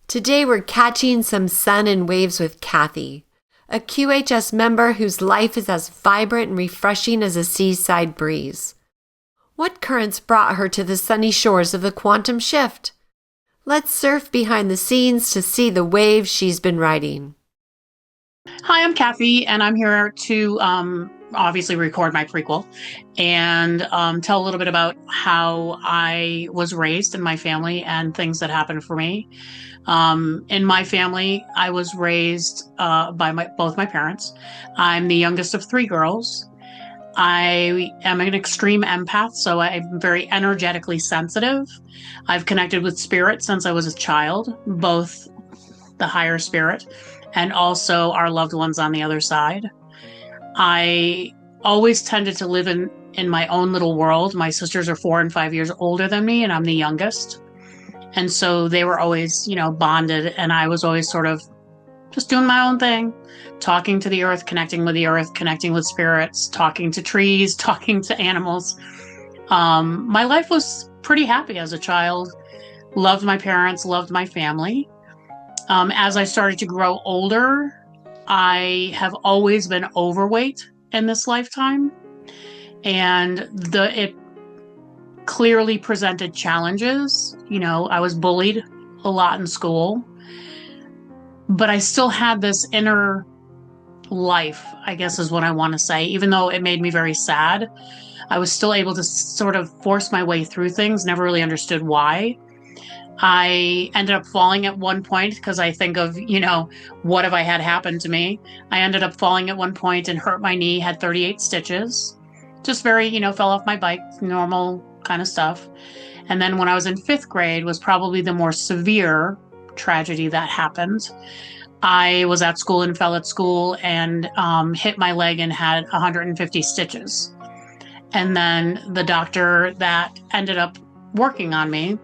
Today we're catching some sun and waves with Kathi, a QHS member whose life is as vibrant and refreshing as a seaside breeze. What currents brought her to the sunny shores of the quantum shift? Let's surf behind the scenes to see the waves she's been riding. Hi, I'm Kathi, and I'm here to obviously record my prequel and tell a little bit about how I was raised in my family and things that happened for me. In my family, I was raised by both my parents. I'm the youngest of three girls. I am an extreme empath, so I'm very energetically sensitive. I've connected with spirit since I was a child, both the higher spirit and also our loved ones on the other side. I always tended to live in my own little world. My sisters are 4 and 5 years older than me, and I'm the youngest. And so they were always, bonded, and I was always sort of just doing my own thing, talking to the earth, connecting with spirits, talking to trees, talking to animals. My life was pretty happy as a child. Loved my parents, loved my family. As I started to grow older, I have always been overweight in this lifetime, and it clearly presented challenges. I was bullied a lot in school, but I still had this inner life, I guess is what I want to say. Even though it made me very sad, I was still able to sort of force my way through things, never really understood why. I ended up falling at one point because I think of, what have I had happen to me? I ended up falling at one point and hurt my knee, had 38 stitches. Just very, fell off my bike, normal kind of stuff. And then when I was in 5th grade was probably the more severe tragedy that happened. I was at school and fell at school and hit my leg and had 150 stitches. And then the doctor that ended up working on me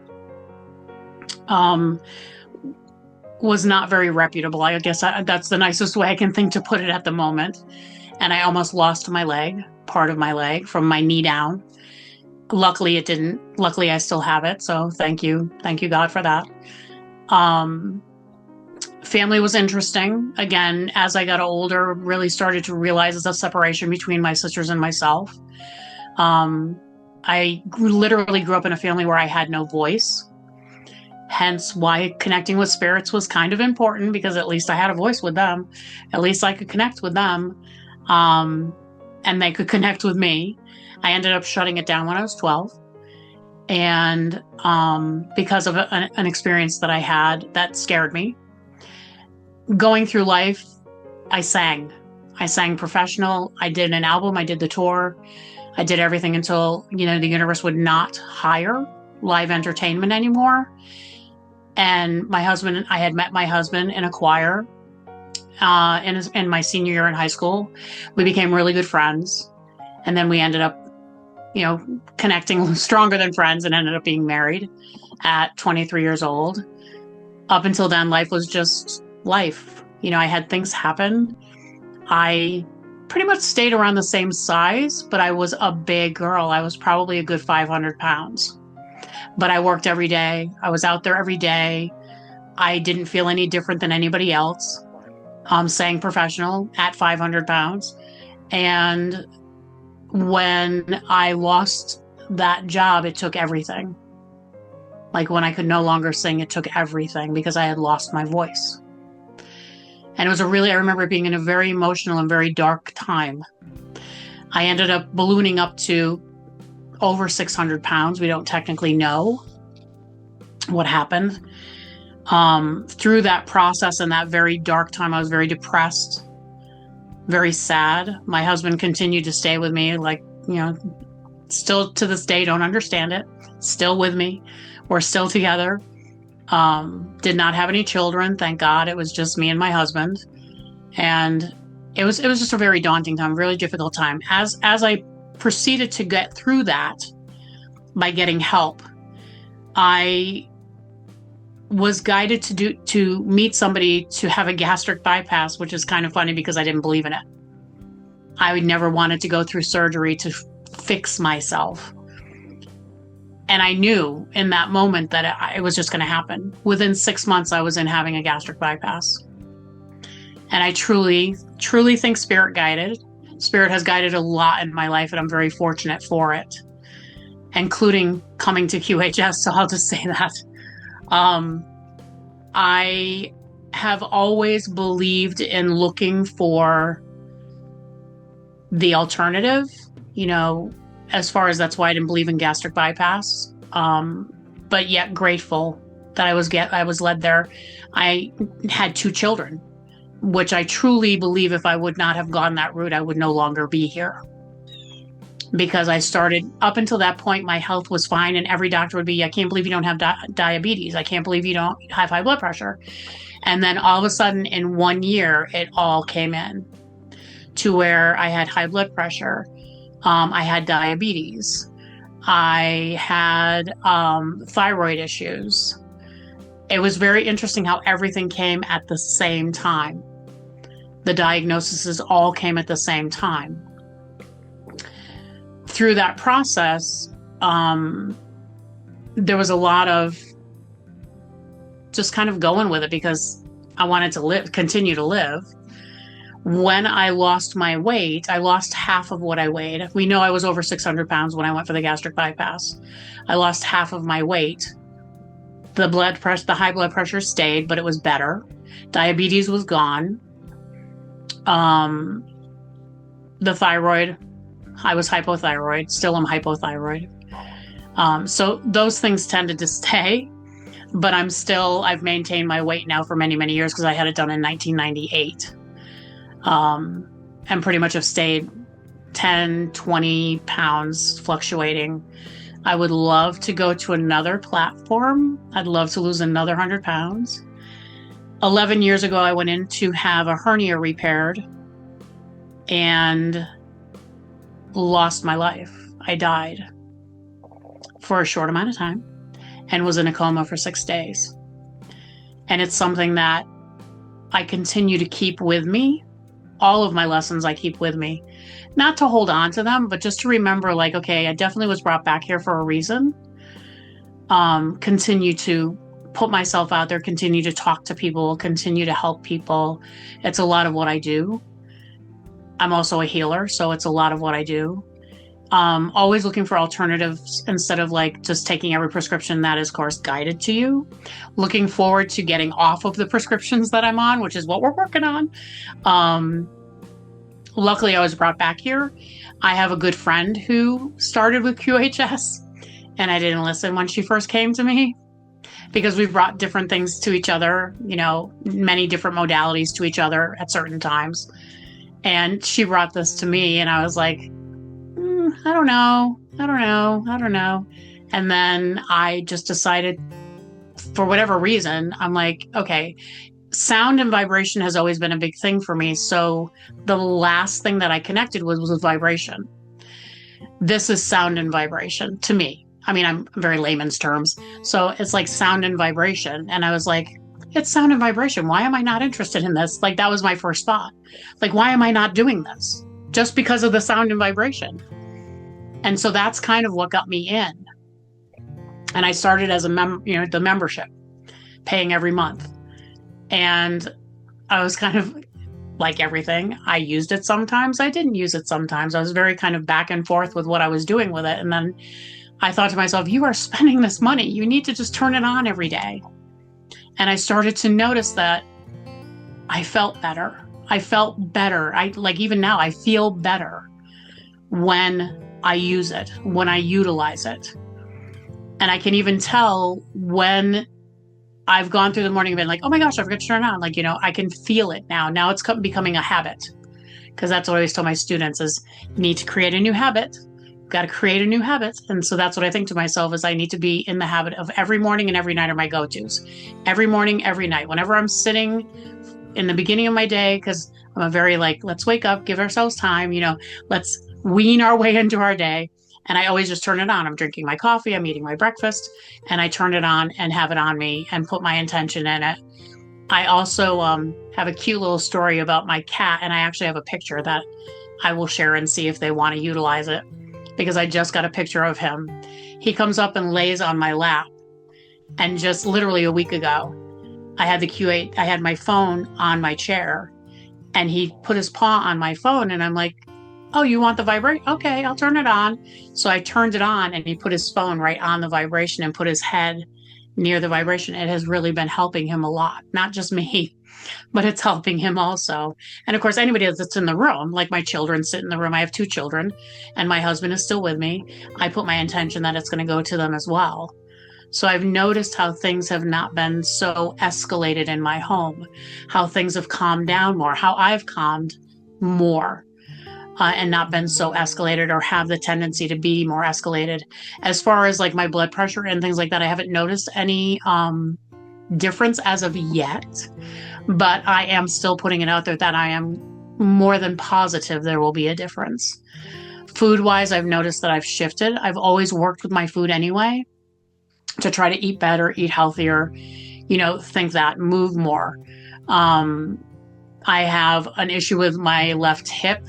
was not very reputable. I guess that's the nicest way I can think to put it at the moment. And I almost lost my leg, part of my leg, from my knee down. Luckily, it didn't. Luckily, I still have it. So thank you. Thank you, God, for that. Family was interesting. Again, as I got older, really started to realize the separation between my sisters and myself. I literally grew up in a family where I had no voice. Hence why connecting with spirits was kind of important, because at least I had a voice with them. At least I could connect with them, and they could connect with me. I ended up shutting it down when I was 12. And because of an experience that I had that scared me. Going through life, I sang. I sang professional. I did an album. I did the tour. I did everything until, the universe would not hire live entertainment anymore. And I had met my husband in a choir in my senior year in high school. We became really good friends. And then we ended up, connecting stronger than friends and ended up being married at 23 years old. Up until then, life was just life. I had things happen. I pretty much stayed around the same size, but I was a big girl. I was probably a good 500 pounds. But I worked every day. I was out there every day. I didn't feel any different than anybody else. Sang professional at 500 pounds. And when I lost that job, it took everything. Like when I could no longer sing, it took everything because I had lost my voice. And I remember being in a very emotional and very dark time. I ended up ballooning up to over 600 pounds. We don't technically know what happened. Through that process and that very dark time, I was very depressed, very sad. My husband continued to stay with me, still to this day, don't understand it. Still with me. We're still together. Did not have any children, thank God. It was just me and my husband. And it was just a very daunting time, really difficult time. As I proceeded to get through that by getting help, I was guided to meet somebody to have a gastric bypass, which is kind of funny because I didn't believe in it. I never wanted to go through surgery to fix myself. And I knew in that moment that it was just going to happen. Within 6 months, I was in having a gastric bypass. And I truly, truly think Spirit guided. Spirit has guided a lot in my life, and I'm very fortunate for it, including coming to QHS. So I'll just say that. I have always believed in looking for the alternative, as far as that's why I didn't believe in gastric bypass. But yet grateful that I was led there. I had 2 children, which I truly believe if I would not have gone that route, I would no longer be here. Because I started, up until that point, my health was fine, and every doctor would be, I can't believe you don't have diabetes. I can't believe you don't have high blood pressure. And then all of a sudden, in 1 year, it all came in to where I had high blood pressure. I had diabetes. I had thyroid issues. It was very interesting how everything came at the same time. The diagnoses all came at the same time. Through that process, there was a lot of just kind of going with it because I wanted to continue to live. When I lost my weight, I lost half of what I weighed. We know I was over 600 pounds when I went for the gastric bypass. I lost half of my weight. The high blood pressure stayed, but it was better. Diabetes was gone. The thyroid, I was hypothyroid, still am hypothyroid. So those things tended to stay, but I've maintained my weight now for many, many years because I had it done in 1998. And pretty much have stayed 10, 20 pounds fluctuating. I would love to go to another platform. I'd love to lose another 100 pounds. 11 years ago, I went in to have a hernia repaired and lost my life. I died for a short amount of time and was in a coma for 6 days. And it's something that I continue to keep with me. All of my lessons I keep with me, not to hold on to them, but just to remember, like, okay, I definitely was brought back here for a reason. Continue to put myself out there, continue to talk to people, continue to help people. It's a lot of what I do. I'm also a healer, so it's a lot of what I do. Always looking for alternatives instead of like just taking every prescription that is course guided to you. Looking forward to getting off of the prescriptions that I'm on, which is what we're working on. Luckily, I was brought back here. I have a good friend who started with QHS, and I didn't listen when she first came to me because we brought different things to each other, many different modalities to each other at certain times. And she brought this to me, and I was like, I don't know. And then I just decided, for whatever reason, I'm like, okay, sound and vibration has always been a big thing for me. So the last thing that I connected with was vibration. This is sound and vibration to me. I mean, I'm very layman's terms. So it's like sound and vibration. And I was like, it's sound and vibration. Why am I not interested in this? Like, that was my first thought. Like, why am I not doing this? Just because of the sound and vibration. And so that's kind of what got me in. And I started as the membership, paying every month. And I was kind of like everything. I used it sometimes. I didn't use it sometimes. I was very kind of back and forth with what I was doing with it. And then I thought to myself, you are spending this money. You need to just turn it on every day. And I started to notice that I felt better. Even now, I feel better when I use it, when I utilize it. And I can even tell when I've gone through the morning and been like, oh my gosh, I forgot to turn it on. Like, I can feel it now. Now it's becoming a habit, because that's what I always tell my students is you need to create a new habit. You've got to create a new habit. And so that's what I think to myself is I need to be in the habit of every morning and every night are my go-tos. Every morning, every night, whenever I'm sitting in the beginning of my day, because I'm a very let's wake up, give ourselves time, let's wean our way into our day. And I always just turn it on. I'm drinking my coffee, I'm eating my breakfast, and I turn it on and have it on me and put my intention in it. I also have a cute little story about my cat, and I actually have a picture that I will share and see if they want to utilize it. because I just got a picture of him. He comes up and lays on my lap. And just literally a week ago, I had my phone on my chair, and he put his paw on my phone, and I'm like, oh, you want the vibration? Okay, I'll turn it on. So I turned it on, and he put his phone right on the vibration and put his head near the vibration. It has really been helping him a lot, not just me, but it's helping him also. And of course, anybody that's in the room, like my children sit in the room. I have 2 children, and my husband is still with me. I put my intention that it's going to go to them as well. So I've noticed how things have not been so escalated in my home, how things have calmed down more, how I've calmed more, and not been so escalated or have the tendency to be more escalated. As far as like my blood pressure and things like that, I haven't noticed any difference as of yet, but I am still putting it out there that I am more than positive there will be a difference. Food-wise, I've noticed that I've shifted. I've always worked with my food anyway, to try to eat better, eat healthier, think that, move more. I have an issue with my left hip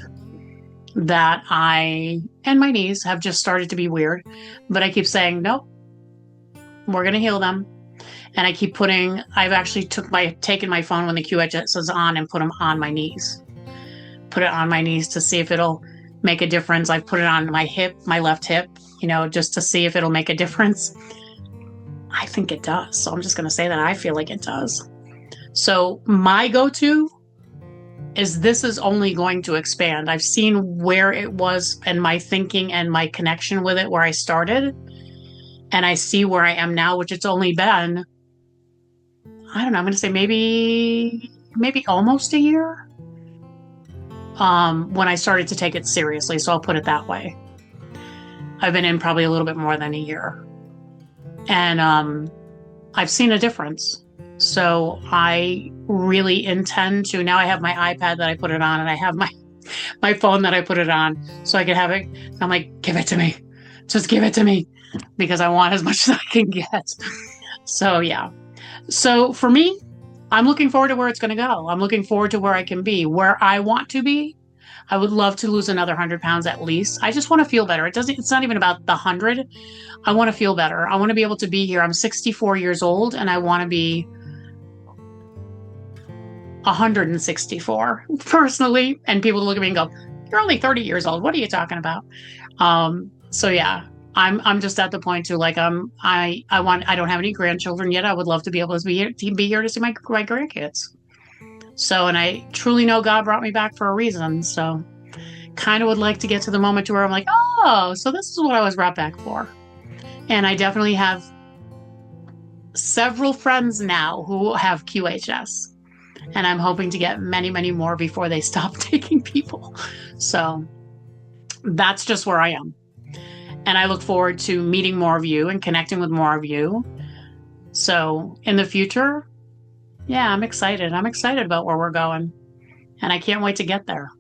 that and my knees have just started to be weird, but I keep saying, nope, we're going to heal them. And I keep I've actually taken my phone when the QHS is on and put them on my knees. Put it on my knees to see if it'll make a difference. I've put it on my hip, my left hip, just to see if it'll make a difference. I think it does. So I'm just going to say that I feel like it does. So my go-to is this is only going to expand. I've seen where it was and my thinking and my connection with it, where I started, and I see where I am now, which it's only been, I don't know, I'm going to say maybe almost a year when I started to take it seriously. So I'll put it that way. I've been in probably a little bit more than a year. And I've seen a difference. So I really intend to, now I have my iPad that I put it on, and I have my phone that I put it on, so I can have it. I'm like, give it to me. Just give it to me, because I want as much as I can get. So yeah. So for me, I'm looking forward to where it's going to go. I'm looking forward to where I can be, where I want to be. I would love to lose another 100 pounds at least. I just want to feel better. It's not even about the 100. I want to feel better. I want to be able to be here. I'm 64 years old, and I want to be 164 personally. And people look at me and go, you're only 30 years old. What are you talking about? So yeah, I'm just at the point too, like, I don't have any grandchildren yet. I would love to be able to be here to see my grandkids. So, and I truly know God brought me back for a reason. So kind of would like to get to the moment to where I'm like, oh, so this is what I was brought back for. And I definitely have several friends now who have QHS, and I'm hoping to get many, many more before they stop taking people. So that's just where I am. And I look forward to meeting more of you and connecting with more of you. So in the future, yeah, I'm excited. I'm excited about where we're going, and I can't wait to get there.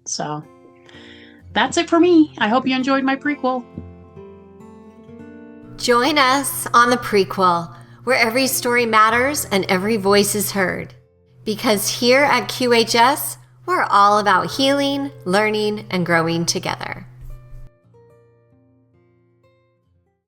So that's it for me. I hope you enjoyed my prequel. Join us on the Prequel, where every story matters and every voice is heard. Because here at QHS, we're all about healing, learning, and growing together.